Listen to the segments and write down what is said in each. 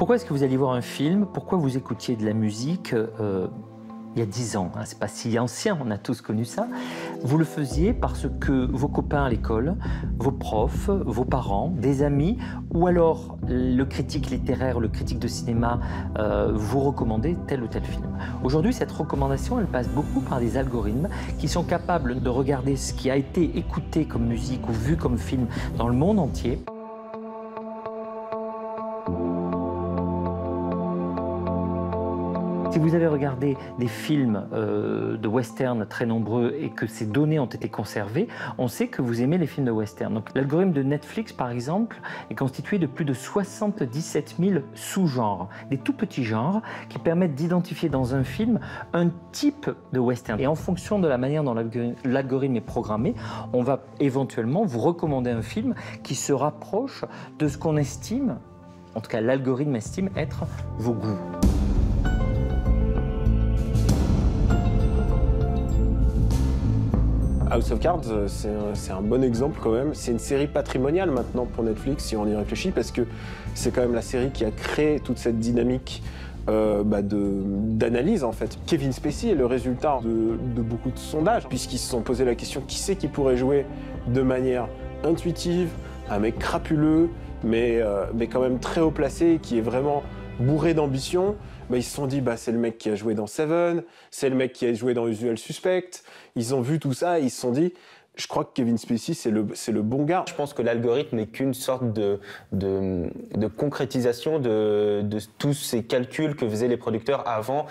Pourquoi est-ce que vous alliez voir un film? Pourquoi vous écoutiez de la musique il y a 10 ans, hein, c'est pas si ancien, on a tous connu ça. Vous le faisiez parce que vos copains à l'école, vos profs, vos parents, des amis, ou alors le critique littéraire, le critique de cinéma vous recommandait tel ou tel film. Aujourd'hui, cette recommandation, elle passe beaucoup par des algorithmes qui sont capables de regarder ce qui a été écouté comme musique ou vu comme film dans le monde entier. Si vous avez regardé des films de western très nombreux et que ces données ont été conservées, on sait que vous aimez les films de western. Donc, l'algorithme de Netflix, par exemple, est constitué de plus de 77 000 sous-genres, des tout petits genres qui permettent d'identifier dans un film un type de western. Et en fonction de la manière dont l'algorithme est programmé, on va éventuellement vous recommander un film qui se rapproche de ce qu'on estime, en tout cas l'algorithme estime être vos goûts. House of Cards, c'est un bon exemple quand même. C'est une série patrimoniale maintenant pour Netflix, si on y réfléchit, parce que c'est quand même la série qui a créé toute cette dynamique d'analyse en fait. Kevin Spacey est le résultat de beaucoup de sondages, puisqu'ils se sont posé la question qui c'est qui pourrait jouer de manière intuitive, un mec crapuleux, mais quand même très haut placé, qui est vraiment bourré d'ambition. Ils se sont dit, c'est le mec qui a joué dans Seven, c'est le mec qui a joué dans Usual Suspect. Ils ont vu tout ça et ils se sont dit, je crois que Kevin Spacey, c'est le bon gars. Je pense que l'algorithme n'est qu'une sorte de concrétisation de tous ces calculs que faisaient les producteurs avant,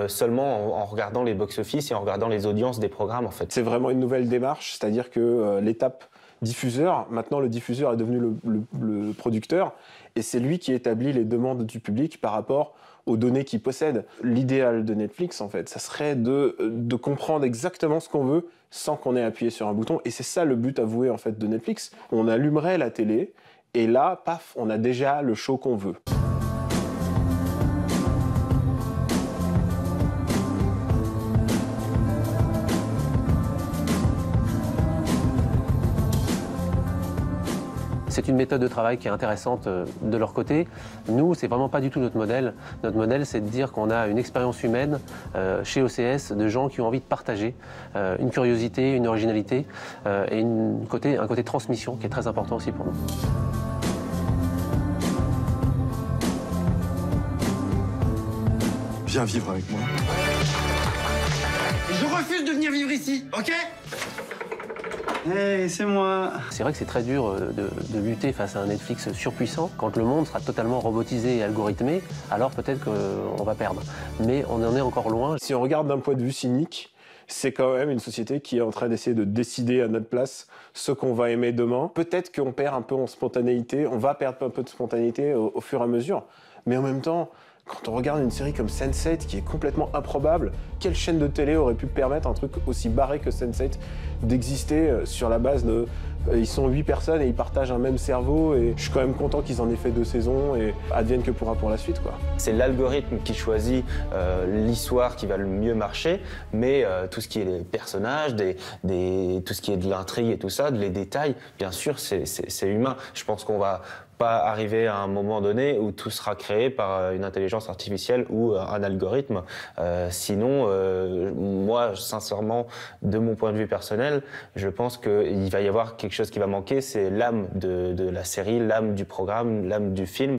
seulement en regardant les box-office et en regardant les audiences des programmes, en fait. C'est vraiment une nouvelle démarche, c'est-à-dire que l'étape diffuseur, maintenant le diffuseur est devenu le producteur, et c'est lui qui établit les demandes du public par rapport aux données qu'il possède. L'idéal de Netflix, en fait, ça serait de comprendre exactement ce qu'on veut sans qu'on ait appuyé sur un bouton. Et c'est ça le but avoué, en fait, de Netflix. On allumerait la télé, et là, paf, on a déjà le show qu'on veut. C'est une méthode de travail qui est intéressante de leur côté. Nous, c'est vraiment pas du tout notre modèle. Notre modèle, c'est de dire qu'on a une expérience humaine chez OCS de gens qui ont envie de partager une curiosité, une originalité et un côté transmission qui est très important aussi pour nous. Viens vivre avec moi. Je refuse de venir vivre ici, ok ? Hey, c'est moi. C'est vrai que c'est très dur de lutter face à un Netflix surpuissant. Quand le monde sera totalement robotisé et algorithmé, alors peut-être qu'on va perdre. Mais on en est encore loin. Si on regarde d'un point de vue cynique, c'est quand même une société qui est en train d'essayer de décider à notre place ce qu'on va aimer demain. Peut-être qu'on perd un peu en spontanéité, on va perdre un peu de spontanéité au fur et à mesure. Mais en même temps, quand on regarde une série comme Sense8 qui est complètement improbable, quelle chaîne de télé aurait pu permettre un truc aussi barré que Sense8 d'exister sur la base de... Ils sont 8 personnes et ils partagent un même cerveau, et je suis quand même content qu'ils en aient fait 2 saisons et advienne que pourra pour la suite, quoi. C'est l'algorithme qui choisit l'histoire qui va le mieux marcher, mais tout ce qui est les personnages, tout ce qui est de l'intrigue et tout ça, les détails, bien sûr, c'est humain. Je pense qu'on va pas arriver à un moment donné où tout sera créé par une intelligence artificielle ou un algorithme. Sinon, moi, sincèrement, de mon point de vue personnel, je pense qu'il va y avoir quelque chose qui va manquer, c'est l'âme de la série, l'âme du programme, l'âme du film.